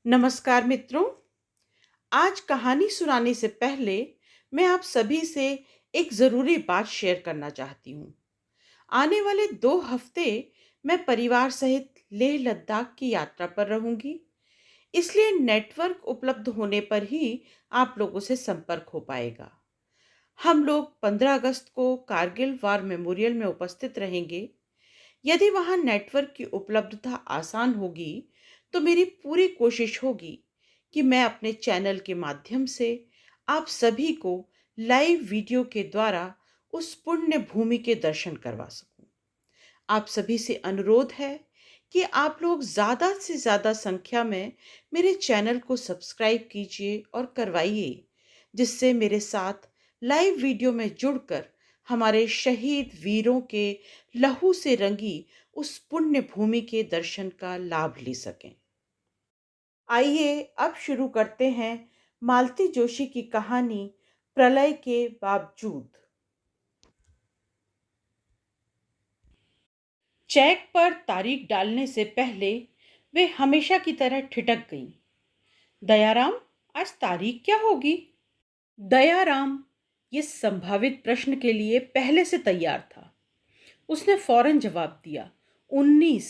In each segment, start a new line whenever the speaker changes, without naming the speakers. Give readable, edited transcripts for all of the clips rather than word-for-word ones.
नमस्कार मित्रों। आज कहानी सुनाने से पहले मैं आप सभी से एक ज़रूरी बात शेयर करना चाहती हूँ। आने वाले 2 हफ्ते मैं परिवार सहित लेह लद्दाख की यात्रा पर रहूंगी, इसलिए नेटवर्क उपलब्ध होने पर ही आप लोगों से संपर्क हो पाएगा। हम लोग 15 अगस्त को कारगिल वार मेमोरियल में उपस्थित रहेंगे। यदि वहां नेटवर्क की उपलब्धता आसान होगी, तो मेरी पूरी कोशिश होगी कि मैं अपने चैनल के माध्यम से आप सभी को लाइव वीडियो के द्वारा उस पुण्य भूमि के दर्शन करवा सकूं। आप सभी से अनुरोध है कि आप लोग ज़्यादा से ज़्यादा संख्या में मेरे चैनल को सब्सक्राइब कीजिए और करवाइए, जिससे मेरे साथ लाइव वीडियो में जुड़कर हमारे शहीद वीरों के लहू से रंगी उस पुण्य भूमि के दर्शन का लाभ ले सकें। आइए अब शुरू करते हैं मालती जोशी की कहानी प्रलय के बावजूद। चेक पर तारीख डालने से पहले वे हमेशा की तरह ठिठक गईं। दयाराम, आज तारीख क्या होगी? दयाराम ये संभावित प्रश्न के लिए पहले से तैयार था। उसने फौरन जवाब दिया, 19।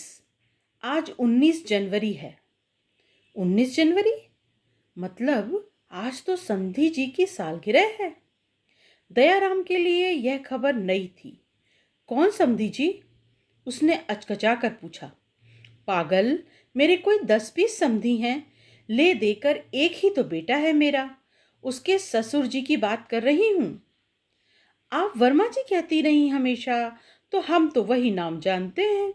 आज 19 जनवरी है। 19 जनवरी? मतलब आज तो संधि जी की सालगिरह है। दयाराम के लिए यह खबर नई थी। कौन समधी जी? उसने अचकचा कर पूछा। पागल, मेरे कोई 10-20 समधी हैं। ले देकर एक ही तो बेटा है मेरा। उसके ससुर जी की बात कर रही हूँ। आप वर्मा जी कहती रही हमेशा, तो हम तो वही नाम जानते हैं।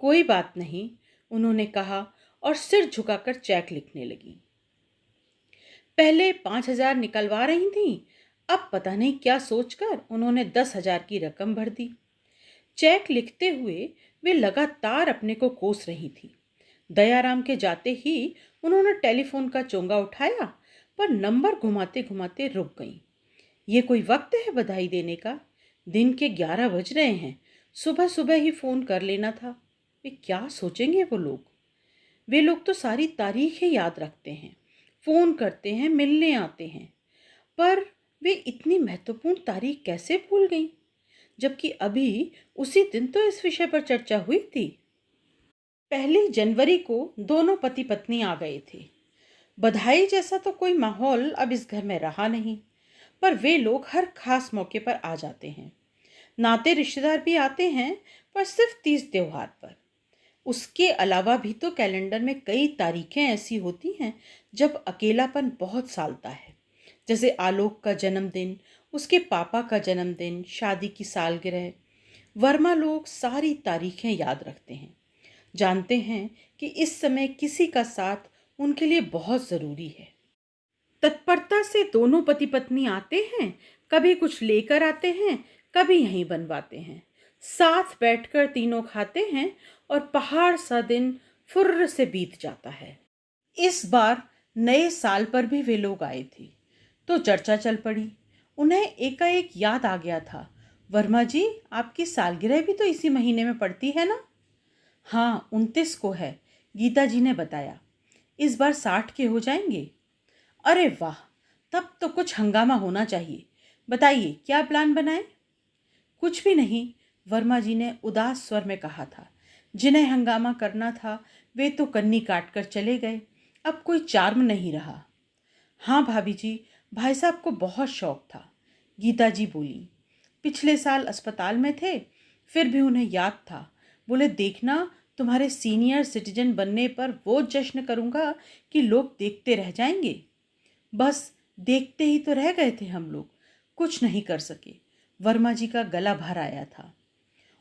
कोई बात नहीं, उन्होंने कहा और सिर झुकाकर चेक लिखने लगी। पहले 5,000 निकलवा रही थी, अब पता नहीं क्या सोचकर उन्होंने 10,000 की रकम भर दी। चेक लिखते हुए वे लगातार अपने को कोस रही थी। दयाराम के जाते ही उन्होंने टेलीफोन का चोंगा उठाया, पर नंबर घुमाते घुमाते रुक गईं। ये कोई वक्त है बधाई देने का? दिन के 11 बज रहे हैं। सुबह सुबह ही फोन कर लेना था। वे क्या सोचेंगे वो लोग? वे लोग तो सारी तारीखें याद रखते हैं, फोन करते हैं, मिलने आते हैं, पर वे इतनी महत्वपूर्ण तारीख कैसे भूल गईं? जबकि अभी उसी दिन तो इस विषय पर चर्चा हुई थी। 1 जनवरी को दोनों पति पत्नी आ गए थे। बधाई जैसा तो कोई माहौल अब इस घर में रहा नहीं, पर वे लोग हर खास मौके पर आ जाते हैं। नाते रिश्तेदार भी आते हैं, पर सिर्फ तीज त्योहार पर। उसके अलावा भी तो कैलेंडर में कई तारीखें ऐसी होती हैं जब अकेलापन बहुत सालता है। जैसे आलोक का जन्मदिन, उसके पापा का जन्मदिन, शादी की सालगिरह। वर्मा लोग सारी तारीखें याद रखते हैं। जानते हैं कि इस समय किसी का साथ उनके लिए बहुत ज़रूरी है। तत्परता से दोनों पति पत्नी आते हैं, कभी कुछ लेकर आते हैं, कभी यहीं बनवाते हैं। साथ बैठकर तीनों खाते हैं और पहाड़ सा दिन फुर्र से बीत जाता है। इस बार नए साल पर भी वे लोग आए थे, तो चर्चा चल पड़ी। उन्हें एकाएक याद आ गया था, वर्मा जी, आपकी सालगिरह भी तो इसी महीने में पड़ती है ना? हाँ, 29 को है, गीता जी ने बताया। इस बार 60 के हो जाएंगे। अरे वाह, तब तो कुछ हंगामा होना चाहिए। बताइए क्या प्लान बनाए? कुछ भी नहीं, वर्मा जी ने उदास स्वर में कहा था। जिन्हें हंगामा करना था वे तो कन्नी काट कर चले गए। अब कोई चार्म नहीं रहा। हाँ भाभी जी, भाई साहब को बहुत शौक था, गीता जी बोली। पिछले साल अस्पताल में थे, फिर भी उन्हें याद था। बोले, देखना, तुम्हारे सीनियर सिटीजन बनने पर वो जश्न करूँगा कि लोग देखते रह जाएंगे। बस देखते ही तो रह गए थे हम लोग, कुछ नहीं कर सके। वर्मा जी का गला भर आया था।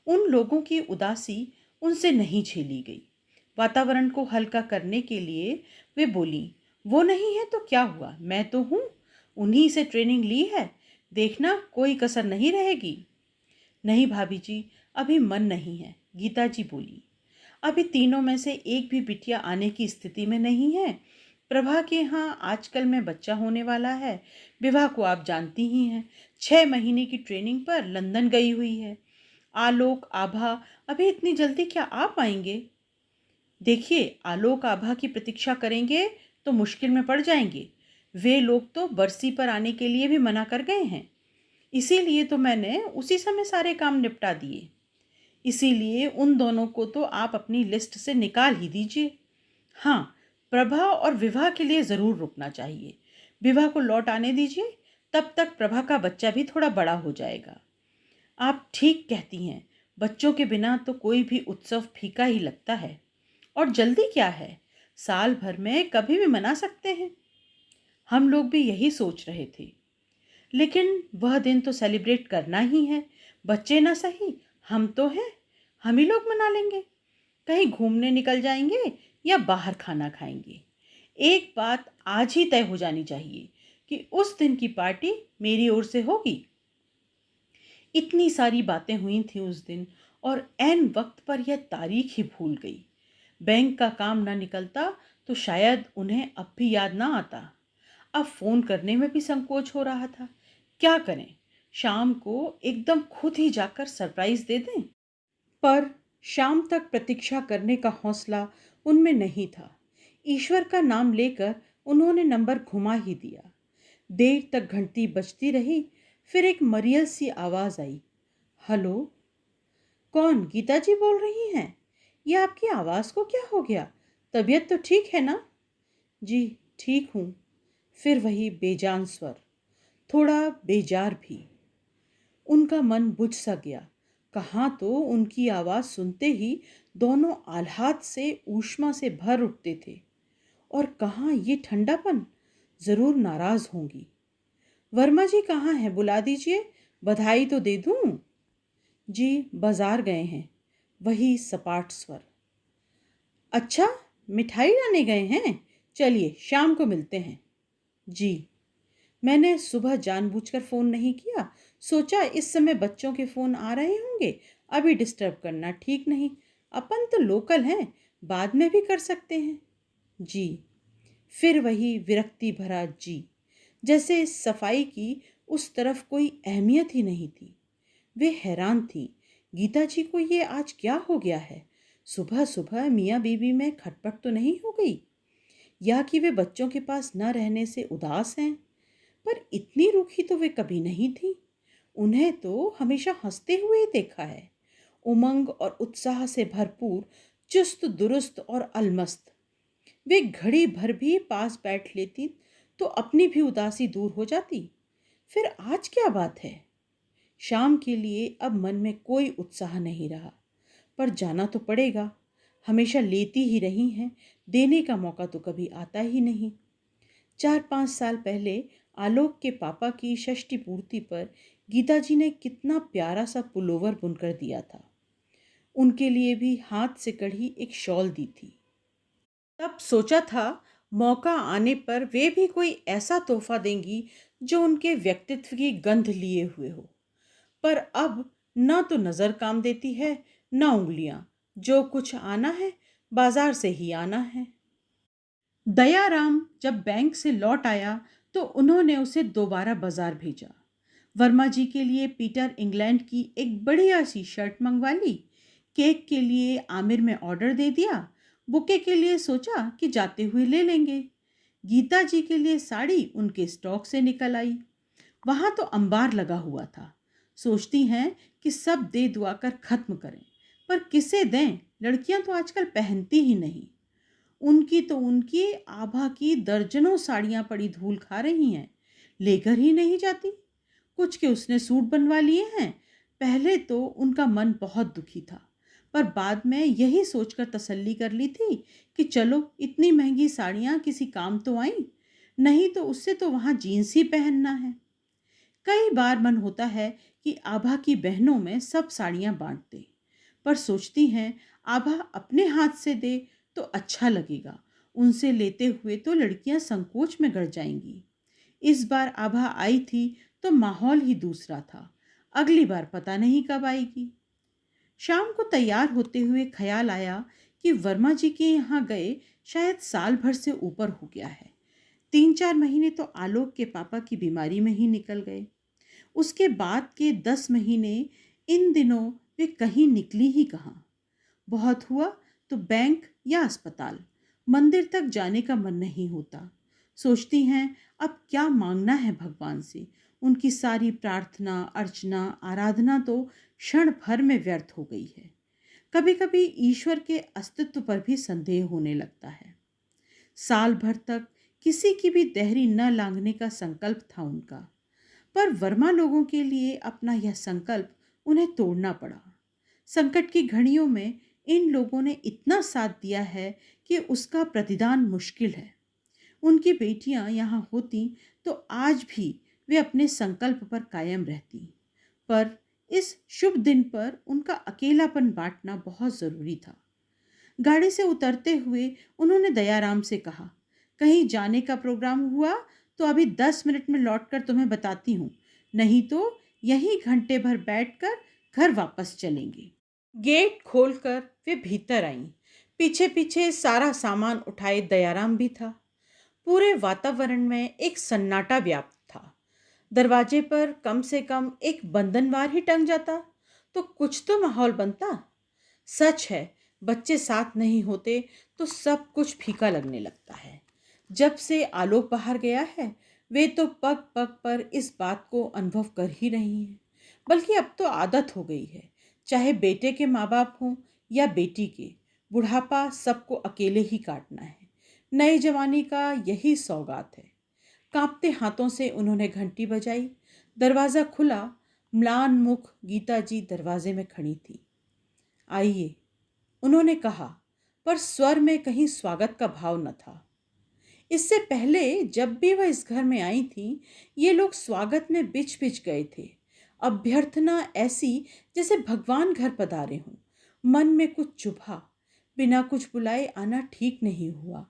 उन लोगों की उदासी उनसे नहीं झेली गई। वातावरण को हल्का करने के लिए वे बोली, वो नहीं है तो क्या हुआ, मैं तो हूँ। उन्हीं से ट्रेनिंग ली है, देखना कोई कसर नहीं रहेगी। नहीं भाभी जी, अभी मन नहीं है, गीता जी बोली। अभी तीनों में से एक भी बिटिया आने की स्थिति में नहीं है। प्रभा के यहाँ आजकल में बच्चा होने वाला है। विवाह को आप जानती ही हैं, 6 महीने की ट्रेनिंग पर लंदन गई हुई है। आलोक, आभा अभी इतनी जल्दी क्या आ पाएंगे? देखिए, आलोक आभा की प्रतीक्षा करेंगे तो मुश्किल में पड़ जाएंगे। वे लोग तो बरसी पर आने के लिए भी मना कर गए हैं। इसीलिए तो मैंने उसी समय सारे काम निपटा दिए। इसीलिए उन दोनों को तो आप अपनी लिस्ट से निकाल ही दीजिए। हाँ, प्रभा और विवाह के लिए ज़रूर रुकना चाहिए। विवाह को लौट आने दीजिए, तब तक प्रभा का बच्चा भी थोड़ा बड़ा हो जाएगा। आप ठीक कहती हैं, बच्चों के बिना तो कोई भी उत्सव फीका ही लगता है। और जल्दी क्या है, साल भर में कभी भी मना सकते हैं। हम लोग भी यही सोच रहे थे, लेकिन वह दिन तो सेलिब्रेट करना ही है। बच्चे ना सही, हम तो हैं, हम ही लोग मना लेंगे। कहीं घूमने निकल जाएंगे या बाहर खाना खाएंगे। एक बात आज ही तय हो जानी चाहिए कि उस दिन की पार्टी मेरी ओर से होगी। इतनी सारी बातें हुई थी उस दिन, और ऐन वक्त पर यह तारीख ही भूल गई। बैंक का काम ना निकलता तो शायद उन्हें अब भी याद ना आता। अब फोन करने में भी संकोच हो रहा था। क्या करें, शाम को एकदम खुद ही जाकर सरप्राइज दे दें? पर शाम तक प्रतीक्षा करने का हौसला उनमें नहीं था। ईश्वर का नाम लेकर उन्होंने नंबर घुमा ही दिया। देर तक घंटी बजती रही, फिर एक मरियल सी आवाज आई। हेलो। कौन? गीता जी बोल रही हैं? ये आपकी आवाज को क्या हो गया? तबीयत तो ठीक है ना? जी, ठीक हूँ। फिर वही बेजान स्वर, थोड़ा बेजार भी। उनका मन बुझ सा गया। कहाँ तो उनकी आवाज सुनते ही दोनों आह्लाद से ऊष्मा से भर उठते थे, और कहाँ ये ठंडापन। जरूर नाराज होंगी। वर्मा जी कहाँ हैं? बुला दीजिए, बधाई तो दे दूं। जी, बाजार गए हैं। वही सपाट स्वर। अच्छा, मिठाई लाने गए हैं? चलिए शाम को मिलते हैं। जी। मैंने सुबह जानबूझकर फ़ोन नहीं किया। सोचा इस समय बच्चों के फ़ोन आ रहे होंगे, अभी डिस्टर्ब करना ठीक नहीं। अपन तो लोकल हैं, बाद में भी कर सकते हैं। जी। फिर वही विरक्ति भरा जी, जैसे इस सफाई की उस तरफ कोई अहमियत ही नहीं थी। वे हैरान थी, गीता जी को ये आज क्या हो गया है? सुबह सुबह मियाँ बीवी में खटपट तो नहीं हो गई, या कि वे बच्चों के पास न रहने से उदास हैं? पर इतनी रूखी तो वे कभी नहीं थी। उन्हें तो हमेशा हंसते हुए ही देखा है, उमंग और उत्साह से भरपूर, चुस्त दुरुस्त और अलमस्त। वे घड़ी भर भी पास बैठ लेती तो अपनी भी उदासी दूर हो जाती। फिर आज क्या बात है? शाम के लिए अब मन में कोई उत्साह नहीं रहा, पर जाना तो पड़ेगा। हमेशा लेती ही रही हैं, देने का मौका तो कभी आता ही नहीं। 4-5 साल पहले आलोक के पापा की षष्ठी पूर्ति पर गीता जी ने कितना प्यारा सा पुलोवर बुनकर दिया था। उनके लिए भी हाथ से कढ़ी एक शॉल दी थी। तब सोचा था मौका आने पर वे भी कोई ऐसा तोहफा देंगी जो उनके व्यक्तित्व की गंध लिए हुए हो। पर अब न तो नज़र काम देती है, न उंगलियां। जो कुछ आना है बाजार से ही आना है। दयाराम जब बैंक से लौट आया तो उन्होंने उसे दोबारा बाजार भेजा। वर्मा जी के लिए पीटर इंग्लैंड की एक बढ़िया सी शर्ट मंगवा ली। केक के लिए आमिर में ऑर्डर दे दिया। बुके के लिए सोचा कि जाते हुए ले लेंगे। गीता जी के लिए साड़ी उनके स्टॉक से निकल आई। वहां तो अंबार लगा हुआ था। सोचती हैं कि सब दे दुआ कर खत्म करें, पर किसे दें? लड़कियां तो आजकल पहनती ही नहीं। उनकी तो उनकी आभा की दर्जनों साड़ियां पड़ी धूल खा रही हैं, लेकर ही नहीं जाती। कुछ के उसने सूट बनवा लिए हैं। पहले तो उनका मन बहुत दुखी था, पर बाद में यही सोचकर तसल्ली कर ली थी कि चलो इतनी महंगी साड़ियां किसी काम तो आई, नहीं तो उससे तो वहां जीन्स ही पहनना है। कई बार मन होता है कि आभा की बहनों में सब साड़ियां बांट दे, पर सोचती हैं आभा अपने हाथ से दे तो अच्छा लगेगा। उनसे लेते हुए तो लड़कियां संकोच में गड़ जाएंगी। इस बार आभा आई थी तो माहौल ही दूसरा था। अगली बार पता नहीं कब आएगी। शाम को तैयार होते हुए ख्याल आया कि वर्मा जी के यहाँ गए शायद साल भर से ऊपर हो गया है। 3-4 महीने तो आलोक के पापा की बीमारी में ही निकल गए। उसके बाद के 10 महीने इन दिनों वे कहीं निकली ही कहाँ। बहुत हुआ तो बैंक या अस्पताल, मंदिर तक जाने का मन नहीं होता। सोचती हैं अब क्या मांगना है भगवान से। उनकी सारी प्रार्थना, अर्चना, आराधना तो क्षण भर में व्यर्थ हो गई है। कभी कभी ईश्वर के अस्तित्व पर भी संदेह होने लगता है। साल भर तक किसी की भी देहरी न लांघने का संकल्प था उनका, पर वर्मा लोगों के लिए अपना यह संकल्प उन्हें तोड़ना पड़ा। संकट की घड़ियों में इन लोगों ने इतना साथ दिया है कि उसका प्रतिदान मुश्किल है। उनकी बेटियां यहाँ होती तो आज भी वे अपने संकल्प पर कायम रहती, पर इस शुभ दिन पर उनका अकेलापन बांटना बहुत जरूरी था। गाड़ी से उतरते हुए उन्होंने दयाराम से कहा, कहीं जाने का प्रोग्राम हुआ तो अभी 10 मिनट में लौटकर तुम्हें बताती हूँ, नहीं तो यहीं घंटे भर बैठकर घर वापस चलेंगे। गेट खोलकर वे भीतर आईं। पीछे पीछे सारा सामान उठाए दयाराम भी था। पूरे वातावरण में एक सन्नाटा व्याप्त था। दरवाजे पर कम से कम एक बंधनवार ही टंग जाता तो कुछ तो माहौल बनता। सच है, बच्चे साथ नहीं होते तो सब कुछ फीका लगने लगता है। जब से आलोक बाहर गया है, वे तो पग पग पर इस बात को अनुभव कर ही रही हैं। बल्कि अब तो आदत हो गई है, चाहे बेटे के माँ बाप हों या बेटी के, बुढ़ापा सबको अकेले ही काटना है। नई जवानी का यही सौगात है। कांपते हाथों से उन्होंने घंटी बजाई। दरवाजा खुला। म्लान मुख गीता जी दरवाजे में खड़ी थी। आइए, उन्होंने कहा, पर स्वर में कहीं स्वागत का भाव न था। इससे पहले जब भी वह इस घर में आई थी, ये लोग स्वागत में बिछ बिछ गए थे। अभ्यर्थना ऐसी जैसे भगवान घर पधारे हों। मन में कुछ चुभा। बिना कुछ बुलाए आना ठीक नहीं हुआ।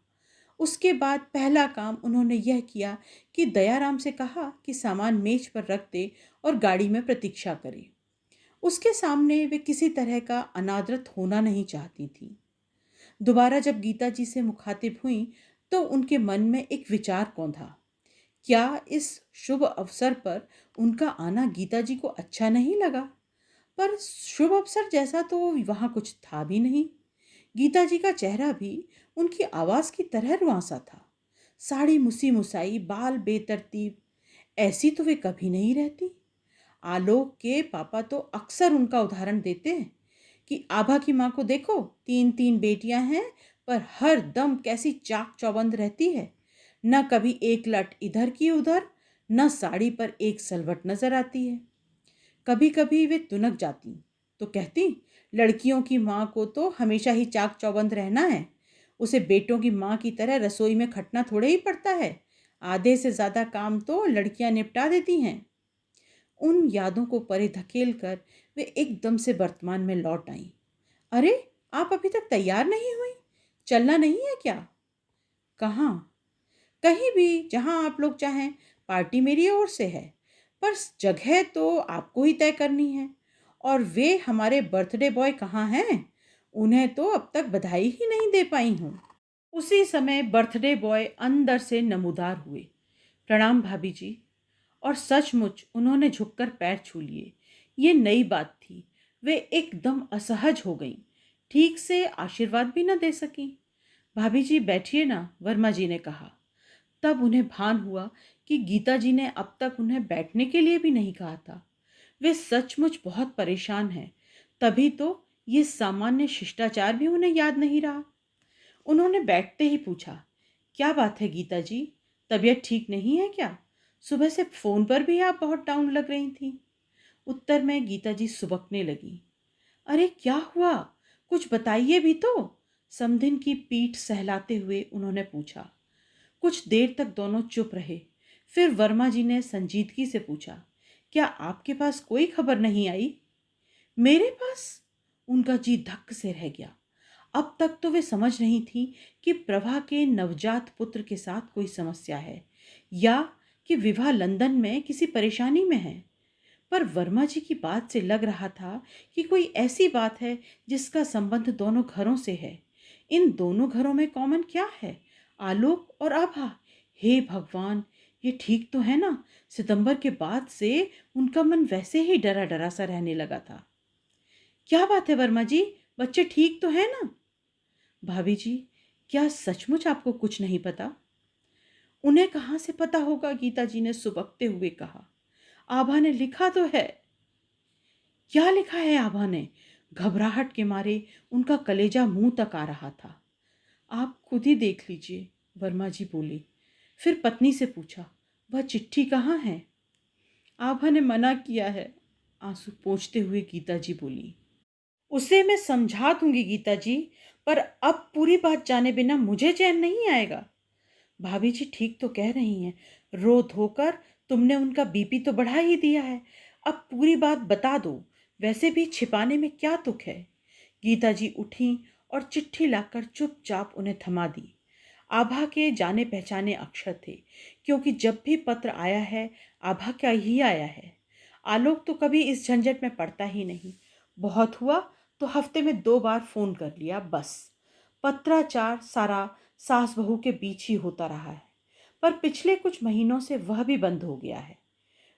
उसके बाद पहला काम उन्होंने यह किया कि दयाराम से कहा कि सामान मेज पर रख दे और गाड़ी में प्रतीक्षा करे। उसके सामने वे किसी तरह का अनादरत होना नहीं चाहती थी। दोबारा जब गीता जी से मुखातिब हुई तो उनके मन में एक विचार कौंधा। क्या इस शुभ अवसर पर उनका आना गीता जी को अच्छा नहीं लगा? पर शुभ अवसर जैसा तो वहां कुछ था भी नहीं। गीता जी का चेहरा भी उनकी आवाज की तरह रुआंसा था। साड़ी मुसी मुसाई, बाल बेतरतीब, ऐसी तो वे कभी नहीं रहती। आलोक के पापा तो अक्सर उनका उदाहरण देते हैं कि आभा की माँ को देखो, 3 3 बेटियां हैं, पर हर दम कैसी चाक चौबंद रहती है। न कभी एक लट इधर की उधर, न साड़ी पर एक सलवट नजर आती है। कभी कभी वे तुनक जाती तो कहती, लड़कियों की माँ को तो हमेशा ही चाक चौबंद रहना है। उसे बेटों की माँ की तरह रसोई में खटना थोड़े ही पड़ता है। आधे से ज्यादा काम तो लड़कियां निपटा देती हैं। उन यादों को परे धकेल कर वे एकदम से वर्तमान में लौट आईं। अरे, आप अभी तक तैयार नहीं हुई? चलना नहीं है क्या? कहाँ? कहीं भी, जहां आप लोग चाहें। पार्टी मेरी ओर से है, पर जगह तो आपको ही तय करनी है। और वे हमारे बर्थडे बॉय कहाँ हैं? उन्हें तो अब तक बधाई ही नहीं दे पाई हूँ। उसी समय बर्थडे बॉय अंदर से नमूदार हुए। प्रणाम भाभी जी। और सचमुच उन्होंने झुककर पैर छू लिए। ये नई बात थी। वे एकदम असहज हो गईं। ठीक से आशीर्वाद भी न दे सकी। भाभी जी बैठिए ना, वर्मा जी ने कहा। तब उन्हें भान हुआ कि गीता जी ने अब तक उन्हें बैठने के लिए भी नहीं कहा था। वे सचमुच बहुत परेशान हैं। तभी तो ये सामान्य शिष्टाचार भी उन्हें याद नहीं रहा। उन्होंने बैठते ही पूछा, क्या बात है गीता जी? तबीयत ठीक नहीं है क्या? सुबह से फोन पर भी आप बहुत डाउन लग रही थी। उत्तर में गीता जी सुबकने लगी। अरे क्या हुआ? कुछ बताइए भी तो। समधिन की पीठ सहलाते हुए उन्होंने पूछा। कुछ देर तक दोनों चुप रहे। फिर वर्मा जी ने संजीदगी से पूछा, क्या आपके पास कोई खबर नहीं आई? मेरे पास? उनका जी धक्क से रह गया। अब तक तो वे समझ रही थी कि प्रभा के नवजात पुत्र के साथ कोई समस्या है, या कि विवाह लंदन में किसी परेशानी में है। पर वर्मा जी की बात से लग रहा था कि कोई ऐसी बात है जिसका संबंध दोनों घरों से है। इन दोनों घरों में कॉमन क्या है? आलोक और आभा। हे भगवान, ये ठीक तो है ना? सितंबर के बाद से उनका मन वैसे ही डरा डरा सा रहने लगा था। क्या बात है वर्मा जी? बच्चे ठीक तो है ना? भाभी जी, क्या सचमुच आपको कुछ नहीं पता? उन्हें कहाँ से पता होगा, गीता जी ने सुबकते हुए कहा। आभा ने लिखा तो है। क्या लिखा है आभा ने? घबराहट के मारे उनका कलेजा मुंह तक आ रहा था। आप खुद ही देख लीजिए, वर्मा जी बोले। फिर पत्नी से पूछा, वह चिट्ठी कहाँ है? आभा ने मना किया है, आंसू पोंछते हुए गीता जी बोली। उसे मैं समझा दूंगी गीता जी, पर अब पूरी बात जाने बिना मुझे चैन नहीं आएगा। भाभी जी ठीक तो कह रही हैं, रो धोकर तुमने उनका बीपी तो बढ़ा ही दिया है। अब पूरी बात बता दो, वैसे भी छिपाने में क्या तुक है। गीता जी उठी और चिट्ठी लाकर चुपचाप उन्हें थमा दी। आभा के जाने पहचाने अक्षर थे, क्योंकि जब भी पत्र आया है आभा का ही आया है। आलोक तो कभी इस झंझट में पड़ता ही नहीं। बहुत हुआ तो हफ्ते में 2 बार फोन कर लिया बस। पत्राचार सारा सास बहू के बीच ही होता रहा है, पर पिछले कुछ महीनों से वह भी बंद हो गया है।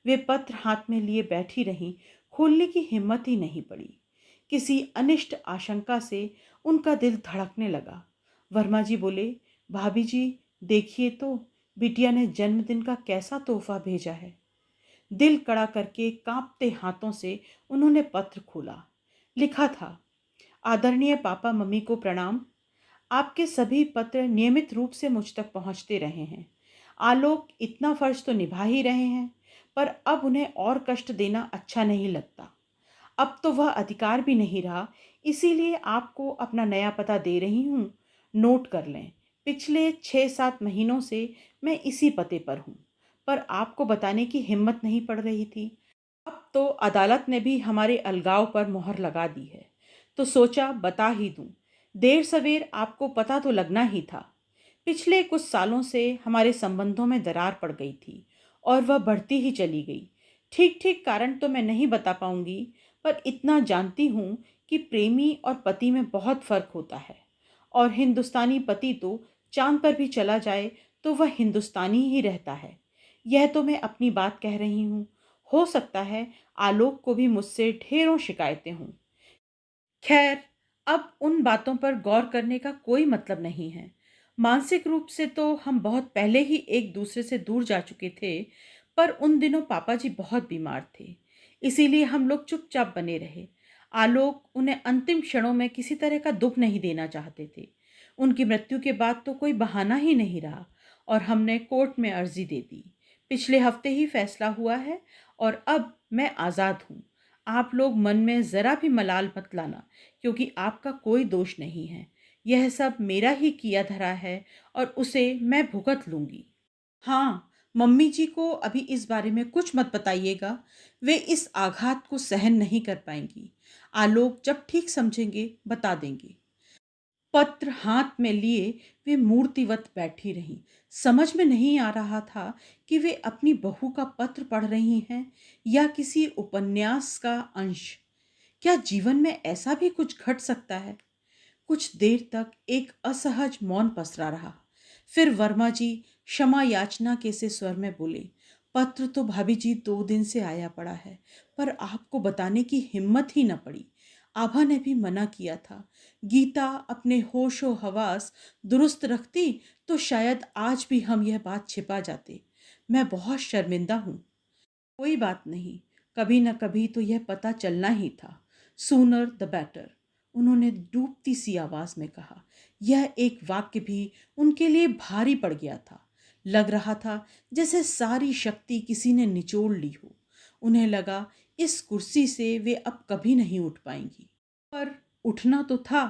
वे पत्र हाथ में लिए बैठी रहीं, खोलने की हिम्मत ही नहीं पड़ी। किसी अनिष्ट आशंका से उनका दिल धड़कने लगा। वर्मा जी बोले, भाभी जी देखिए तो, बिटिया ने जन्मदिन का कैसा तोहफा भेजा है। दिल कड़ा करके कांपते हाथों से उन्होंने पत्र खोला। लिखा था, आदरणीय पापा मम्मी को प्रणाम। आपके सभी पत्र नियमित रूप से मुझ तक पहुंचते रहे हैं। आलोक इतना फर्ज तो निभा ही रहे हैं, पर अब उन्हें और कष्ट देना अच्छा नहीं लगता। अब तो वह अधिकार भी नहीं रहा, इसीलिए आपको अपना नया पता दे रही हूँ। नोट कर लें, पिछले 6-7 महीनों से मैं इसी पते पर हूँ, पर आपको बताने की हिम्मत नहीं पड़ रही थी। अब तो अदालत ने भी हमारे अलगाव पर मोहर लगा दी है, तो सोचा बता ही दूं। देर सवेर आपको पता तो लगना ही था। पिछले कुछ सालों से हमारे संबंधों में दरार पड़ गई थी और वह बढ़ती ही चली गई। ठीक ठीक कारण तो मैं नहीं बता पाऊंगी, पर इतना जानती हूँ कि प्रेमी और पति में बहुत फर्क होता है। और हिंदुस्तानी पति तो चांद पर भी चला जाए तो वह हिंदुस्तानी ही रहता है। यह तो मैं अपनी बात कह रही हूँ, हो सकता है आलोक को भी मुझसे ढेरों शिकायतें हों। खैर, अब उन बातों पर गौर करने का कोई मतलब नहीं है। मानसिक रूप से तो हम बहुत पहले ही एक दूसरे से दूर जा चुके थे, पर उन दिनों पापा जी बहुत बीमार थे, इसीलिए हम लोग चुपचाप बने रहे। आलोक उन्हें अंतिम क्षणों में किसी तरह का दुख नहीं देना चाहते थे। उनकी मृत्यु के बाद तो कोई बहाना ही नहीं रहा और हमने कोर्ट में अर्जी दे दी। पिछले हफ्ते ही फैसला हुआ है और अब मैं आज़ाद हूँ। आप लोग मन में ज़रा भी मलाल मत लाना, क्योंकि आपका कोई दोष नहीं है। यह सब मेरा ही किया धरा है और उसे मैं भुगत लूंगी। हाँ, मम्मी जी को अभी इस बारे में कुछ मत बताइएगा। वे इस आघात को सहन नहीं कर पाएंगी। आलोक जब ठीक समझेंगे बता देंगे। पत्र हाथ में लिए वे मूर्तिवत बैठी रहीं। समझ में नहीं आ रहा था कि वे अपनी बहू का पत्र पढ़ रही हैं या किसी उपन्यास का अंश। क्या जीवन में ऐसा भी कुछ घट सकता है? कुछ देर तक एक असहज मौन पसरा रहा। फिर वर्मा जी क्षमा याचना के से स्वर में बोले, पत्र तो भाभी जी 2 दिन से आया पड़ा है, पर आपको बताने की हिम्मत ही न पड़ी। आभा ने भी मना किया था। गीता अपने होशो हवास दुरुस्त रखती तो शायद आज भी हम यह बात छिपा जाते। मैं बहुत शर्मिंदा हूँ। कोई बात नहीं, कभी न कभी तो यह पता चलना ही था। सूनर द बेटर, उन्होंने डूबती सी आवाज में कहा। यह एक वाक्य भी उनके लिए भारी पड़ गया था। लग रहा था जैसे सारी शक्ति किसी ने निचोड़ ली हो। उन्हें लगा इस कुर्सी से वे अब कभी नहीं उठ पाएंगी, पर उठना तो था।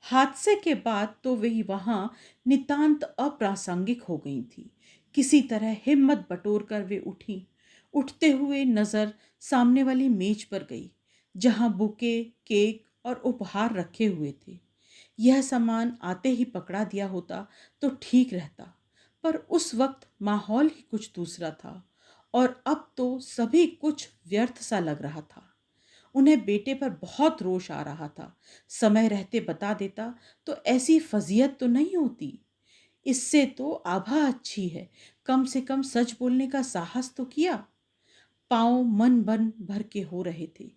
हादसे के बाद तो वे वहां नितांत अप्रासंगिक हो गई थी। किसी तरह हिम्मत बटोर कर वे उठी। उठते हुए नजर सामने वाली मेज पर गई, जहां बुके, केक और उपहार रखे हुए थे। यह सामान आते ही पकड़ा दिया होता तो ठीक रहता, पर उस वक्त माहौल ही कुछ दूसरा था और अब तो सभी कुछ व्यर्थ सा लग रहा था। उन्हें बेटे पर बहुत रोष आ रहा था। समय रहते बता देता तो ऐसी फजीयत तो नहीं होती। इससे तो आभा अच्छी है, कम से कम सच बोलने का साहस तो किया। पांव मन बन भर के हो रहे थे।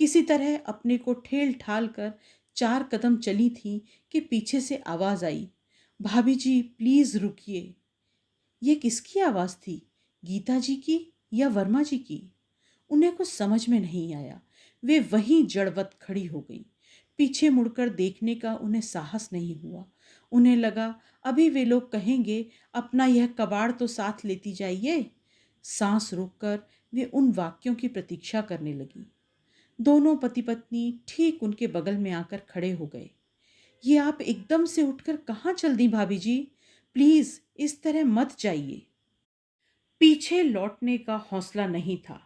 किसी तरह अपने को ठेल ठाल कर 4 कदम चली थी कि पीछे से आवाज आई, भाभी जी प्लीज रुकिए। ये किसकी आवाज थी? गीता जी की या वर्मा जी की? उन्हें कुछ समझ में नहीं आया। वे वहीं जड़वत खड़ी हो गई। पीछे मुड़कर देखने का उन्हें साहस नहीं हुआ। उन्हें लगा अभी वे लोग कहेंगे अपना यह कबाड़ तो साथ लेती जाइए। सांस रोककर वे उन वाक्यों की प्रतीक्षा करने लगी। दोनों पति पत्नी ठीक उनके बगल में आकर खड़े हो गए। ये आप एकदम से उठकर कहाँ चल दी भाभी जी? प्लीज इस तरह मत जाइए। पीछे लौटने का हौसला नहीं था,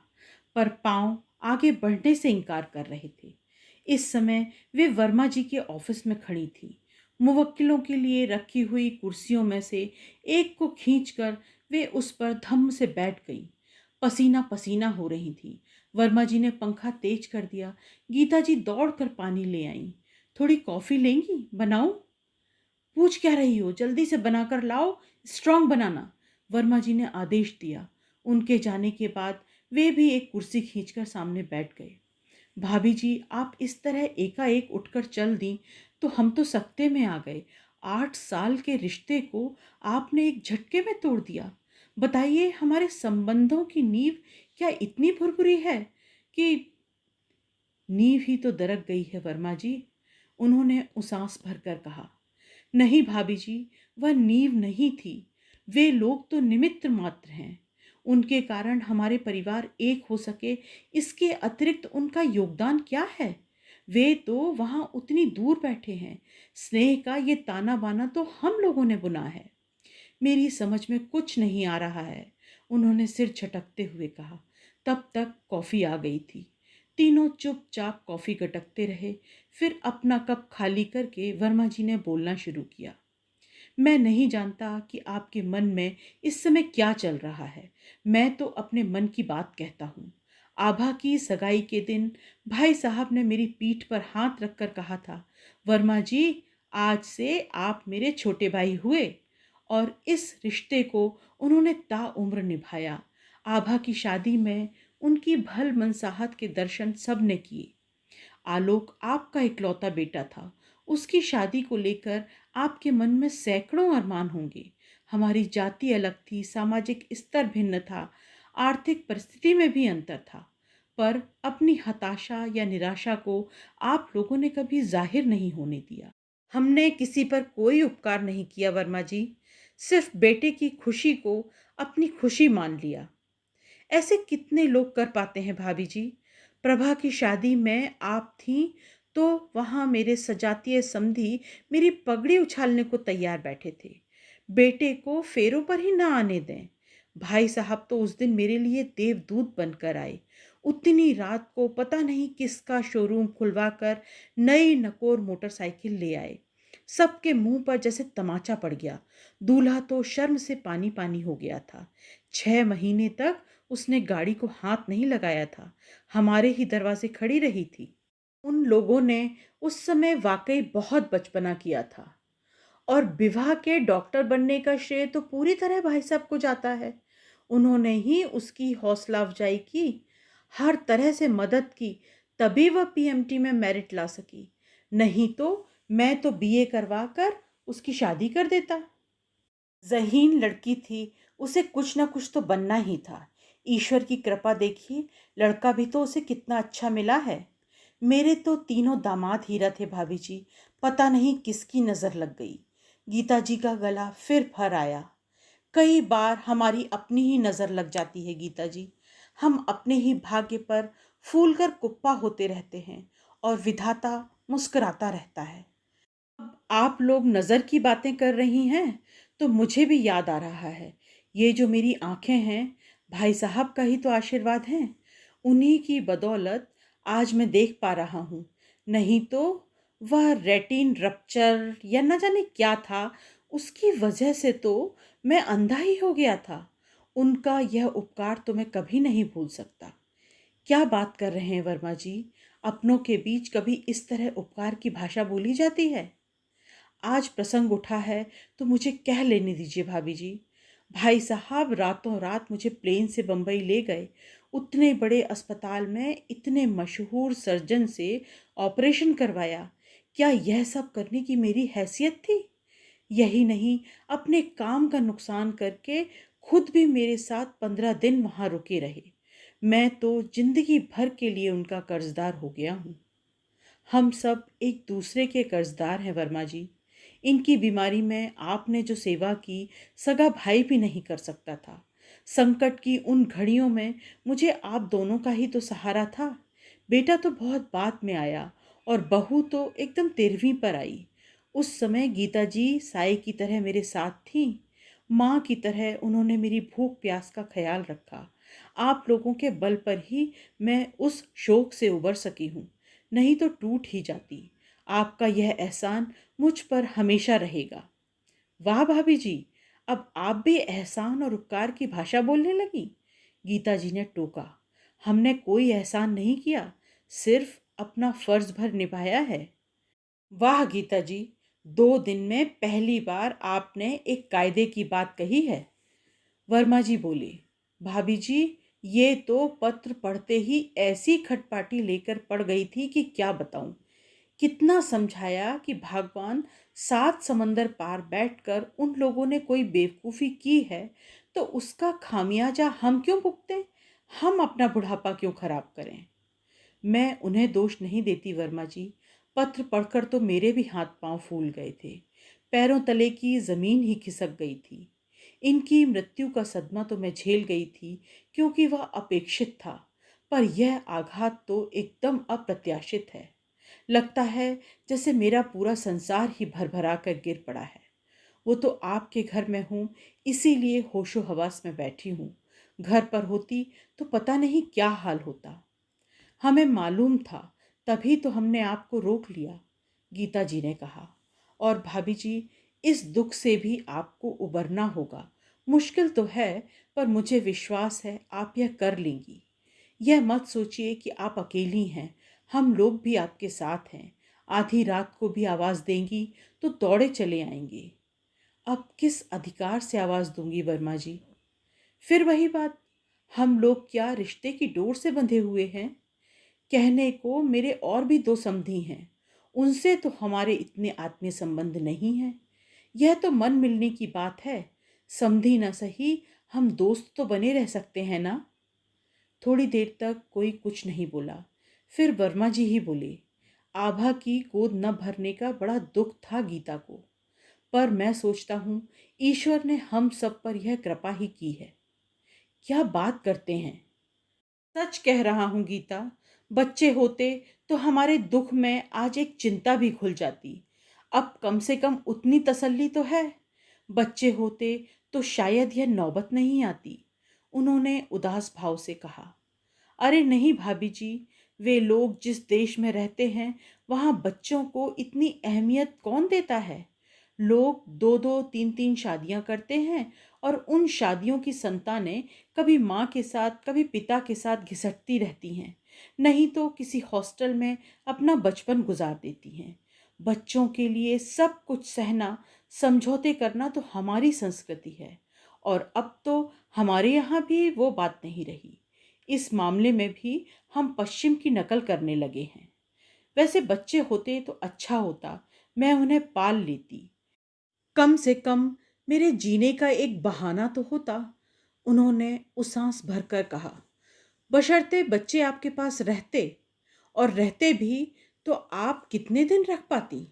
पर पांव आगे बढ़ने से इनकार कर रहे थे। इस समय वे वर्मा जी के ऑफिस में खड़ी थी। मुवक्किलों के लिए रखी हुई कुर्सियों में से एक को खींचकर वे उस पर धम्म से बैठ गई। पसीना पसीना हो रही थी। वर्मा जी ने पंखा तेज कर दिया। गीता जी दौड़कर पानी ले आईं। थोड़ी कॉफी लेंगी? बनाऊं? पूछ क्या रही हो, जल्दी से बनाकर लाओ, स्ट्रांग बनाना, वर्मा जी ने आदेश दिया। उनके जाने के बाद वे भी एक कुर्सी खींचकर सामने बैठ गए। भाभी जी आप इस तरह एकाएक उठकर चल दी तो हम तो सकते में आ गए। 8 साल के रिश्ते को आपने एक झटके में तोड़ दिया। बताइए हमारे संबंधों की नींव क्या इतनी भुरभुरी है कि? नींव ही तो दरक गई है वर्मा जी, उन्होंने उसास भरकर कहा। नहीं भाभी जी, वह नींव नहीं थी। वे लोग तो निमित्त मात्र हैं। उनके कारण हमारे परिवार एक हो सके, इसके अतिरिक्त उनका योगदान क्या है? वे तो वहां उतनी दूर बैठे हैं। स्नेह का ये ताना बाना तो हम लोगों ने बुना है। मेरी समझ में कुछ नहीं आ रहा है, उन्होंने सिर झटकते हुए कहा। तब तक कॉफी आ गई थी। तीनों चुपचाप कॉफी गटकते रहे। फिर अपना कप खाली करके वर्मा जी ने बोलना शुरू किया। मैं नहीं जानता कि आपके मन में इस समय क्या चल रहा है। मैं तो अपने मन की बात कहता हूँ। आभा की सगाई के दिन भाई साहब ने मेरी पीठ पर हाथ रखकर कहा था, वर्मा जी आज से आप मेरे छोटे भाई हुए। और इस रिश्ते को उन्होंने ताउम्र निभाया। आभा की शादी में उनकी भल मनसाहत के दर्शन सबने किए। आलोक आपका इकलौता बेटा था। उसकी शादी को लेकर आपके मन में सैकड़ों अरमान होंगे। हमारी जाति अलग थी, सामाजिक स्तर भिन्न था, आर्थिक परिस्थिति में भी अंतर था। पर अपनी हताशा या निराशा को आप लोगों ने कभी जाहिर नहीं होने दिया। हमने किसी पर कोई उपकार नहीं किया वर्मा जी, सिर्फ बेटे की खुशी को अपनी खुशी मान लिया। ऐसे कितने लोग कर पाते हैं भाभी जी? प्रभा की शादी में आप थीं तो वहां मेरे सजातीय समधी मेरी पगड़ी उछालने को तैयार बैठे थे। बेटे को फेरों पर ही ना आने दें। भाई साहब तो उस दिन मेरे लिए देवदूत बनकर आए। उतनी रात को पता नहीं किसका शोरूम खुलवाकर नई नकोर मोटरसाइकिल ले आए। सबके मुंह पर जैसे तमाचा पड़ गया। दूल्हा तो शर्म से पानी पानी हो गया था। 6 महीने तक उसने गाड़ी को हाथ नहीं लगाया था। हमारे ही दरवाजे खड़ी रही थी। उन लोगों ने उस समय वाकई बहुत बचपना किया था। और विवाह के डॉक्टर बनने का श्रेय तो पूरी तरह भाई साहब को जाता है। उन्होंने ही उसकी हौसला अफजाई की, हर तरह से मदद की, तभी वह पीएमटी में मेरिट ला सकी। नहीं तो मैं तो बीए करवा कर उसकी शादी कर देता। ज़हीन लड़की थी, उसे कुछ ना कुछ तो बनना ही था। ईश्वर की कृपा देखिए, लड़का भी तो उसे कितना अच्छा मिला है। मेरे तो तीनों दामाद हीरा थे भाभी जी, पता नहीं किसकी नज़र लग गई। गीता जी का गला फिर भर आया। कई बार हमारी अपनी ही नज़र लग जाती है गीता जी। हम अपने ही भाग्य पर फूल कर कुप्पा होते रहते हैं और विधाता मुस्कुराता रहता है। आप लोग नज़र की बातें कर रही हैं तो मुझे भी याद आ रहा है। ये जो मेरी आंखें हैं, भाई साहब का ही तो आशीर्वाद है। उन्हीं की बदौलत आज मैं देख पा रहा हूँ। नहीं तो वह रेटिन रप्चर या न जाने क्या था, उसकी वजह से तो मैं अंधा ही हो गया था। उनका यह उपकार तो मैं कभी नहीं भूल सकता। क्या बात कर रहे हैं वर्मा जी? अपनों के बीच कभी इस तरह उपकार की भाषा बोली जाती है? आज प्रसंग उठा है तो मुझे कह लेने दीजिए भाभी जी। भाई साहब रातों रात मुझे प्लेन से बंबई ले गए। उतने बड़े अस्पताल में इतने मशहूर सर्जन से ऑपरेशन करवाया। क्या यह सब करने की मेरी हैसियत थी? यही नहीं, अपने काम का नुकसान करके खुद भी मेरे साथ 15 दिन वहां रुके रहे। मैं तो जिंदगी भर के लिए उनका कर्जदार हो गया हूँ। हम सब एक दूसरे के कर्जदार हैं वर्मा जी। इनकी बीमारी में आपने जो सेवा की, सगा भाई भी नहीं कर सकता था। संकट की उन घड़ियों में मुझे आप दोनों का ही तो सहारा था। बेटा तो बहुत बाद में आया और बहू तो एकदम 13वीं पर आई। उस समय गीता जी साई की तरह मेरे साथ थी। माँ की तरह उन्होंने मेरी भूख प्यास का ख्याल रखा। आप लोगों के बल पर ही मैं उस शोक से उबर सकी हूँ, नहीं तो टूट ही जाती। आपका यह एहसान मुझ पर हमेशा रहेगा। वाह भाभी जी, अब आप भी एहसान और उपकार की भाषा बोलने लगी। गीता जी ने टोका। हमने कोई एहसान नहीं किया, सिर्फ अपना फर्ज भर निभाया है। वाह गीता जी, 2 दिन में पहली बार आपने एक कायदे की बात कही है। वर्मा जी बोले, भाभी जी, ये तो पत्र पढ़ते ही ऐसी खटपाटी लेकर पड़ गई थी कि क्या बताऊं। कितना समझाया कि भगवान 7 समंदर पार बैठकर उन लोगों ने कोई बेवकूफ़ी की है तो उसका खामियाजा हम क्यों भुगतें। हम अपना बुढ़ापा क्यों खराब करें। मैं उन्हें दोष नहीं देती वर्मा जी। पत्र पढ़कर तो मेरे भी हाथ पांव फूल गए थे। पैरों तले की जमीन ही खिसक गई थी। इनकी मृत्यु का सदमा तो मैं झेल गई थी क्योंकि वह अपेक्षित था, पर यह आघात तो एकदम अप्रत्याशित है। लगता है जैसे मेरा पूरा संसार ही भरभरा कर गिर पड़ा है। वो तो आपके घर में हूँ, इसीलिए होशो हवास में बैठी हूँ। घर पर होती तो पता नहीं क्या हाल होता। हमें मालूम था, तभी तो हमने आपको रोक लिया, गीता जी ने कहा। और भाभी जी, इस दुख से भी आपको उबरना होगा। मुश्किल तो है, पर मुझे विश्वास है आप यह कर लेंगी। यह मत सोचिए कि आप अकेली हैं, हम लोग भी आपके साथ हैं। आधी रात को भी आवाज़ देंगी तो दौड़े चले आएंगे। अब किस अधिकार से आवाज़ दूंगी वर्मा जी। फिर वही बात, हम लोग क्या रिश्ते की डोर से बंधे हुए हैं। कहने को मेरे और भी 2 समधी हैं, उनसे तो हमारे इतने आत्मीय संबंध नहीं हैं। यह तो मन मिलने की बात है। समधी न सही, हम दोस्त तो बने रह सकते हैं ना। थोड़ी देर तक कोई कुछ नहीं बोला। फिर वर्मा जी ही बोले, आभा की गोद न भरने का बड़ा दुख था गीता को, पर मैं सोचता हूँ ईश्वर ने हम सब पर यह कृपा ही की है। क्या बात करते हैं। सच कह रहा हूँ गीता, बच्चे होते तो हमारे दुख में आज एक चिंता भी खुल जाती। अब कम से कम उतनी तसल्ली तो है। बच्चे होते तो शायद यह नौबत नहीं आती। उन्होंने उदास भाव से कहा। अरे नहीं भाभी जी, वे लोग जिस देश में रहते हैं वहाँ बच्चों को इतनी अहमियत कौन देता है। लोग 2-2 3-3 शादियां करते हैं और उन शादियों की संतानें कभी माँ के साथ कभी पिता के साथ घिसटती रहती हैं, नहीं तो किसी हॉस्टल में अपना बचपन गुजार देती हैं। बच्चों के लिए सब कुछ सहना, समझौते करना तो हमारी संस्कृति है, और अब तो हमारे यहाँ भी वो बात नहीं रही। इस मामले में भी हम पश्चिम की नकल करने लगे हैं। वैसे बच्चे होते तो अच्छा होता, मैं उन्हें पाल लेती। कम से कम मेरे जीने का एक बहाना तो होता। उन्होंने उसास भरकर कहा। बशर्ते बच्चे आपके पास रहते, और रहते भी तो आप कितने दिन रख पाती।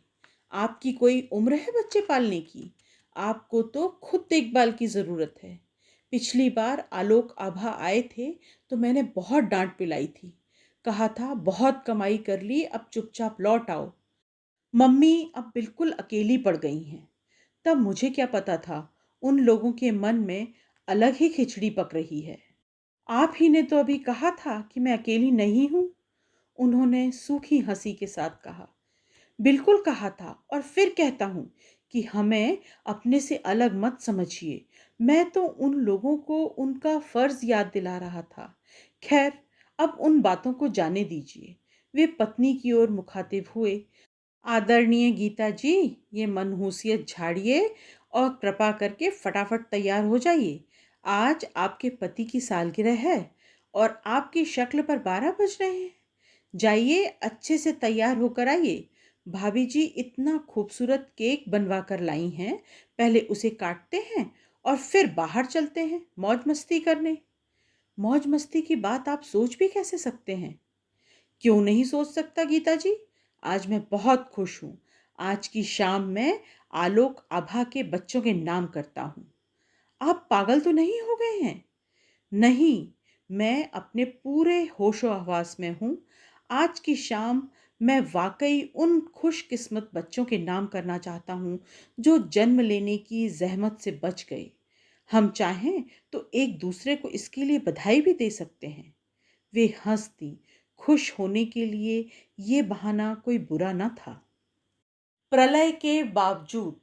आपकी कोई उम्र है बच्चे पालने की। आपको तो खुद देखभाल की ज़रूरत है। पिछली बार आलोक आभा आए थे तो मैंने बहुत डांट पिलाई थी। कहा था बहुत कमाई कर ली, अब चुपचाप लौट आओ। मम्मी अब बिल्कुल अकेली पड़ गई हैं। तब मुझे क्या पता था उन लोगों के मन में अलग ही खिचड़ी पक रही है। आप ही ने तो अभी कहा था कि मैं अकेली नहीं हूं। उन्होंने सूखी हंसी के साथ कहा। बिल्कुल कहा था, और फिर कहता हूं कि हमें अपने से अलग मत समझिए। मैं तो उन लोगों को उनका फर्ज याद दिला रहा था। खैर, अब उन बातों को जाने दीजिए। वे पत्नी की ओर मुखातिब हुए। आदरणीय गीता जी, ये मनहूसियत झाड़िए और कृपा करके फटाफट तैयार हो जाइए। आज आपके पति की सालगिरह है और आपकी शक्ल पर 12 बज रहे हैं। जाइए, अच्छे से तैयार होकर आइए। भाभी जी इतना खूबसूरत केक बनवा कर लाई हैं, पहले उसे काटते हैं और फिर बाहर चलते हैं मौज मस्ती करने। मौज मस्ती की बात आप सोच भी कैसे सकते हैं? क्यों नहीं सोच सकता गीता जी? आज मैं बहुत खुश हूँ। आज की शाम मैं आलोक आभा के बच्चों के नाम करता हूँ। आप पागल तो नहीं हो गए हैं? नहीं, मैं अपने पूरे होशो-हवास में हूँ। आज की शाम मैं वाक़ई उन खुशकिस्मत बच्चों के नाम करना चाहता हूँ, जो जन्म लेने की ज़हमत से बच गए। हम चाहें तो एक-दूसरे को इसके लिए बधाई भी दे सकते हैं। वे हँस दीं। खुश होने के लिए ये बहाना कोई बुरा न था। प्रलय के बावजूद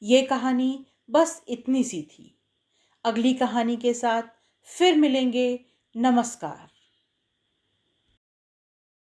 ये कहानी बस इतनी सी थी। अगली कहानी के साथ फिर मिलेंगे। नमस्कार।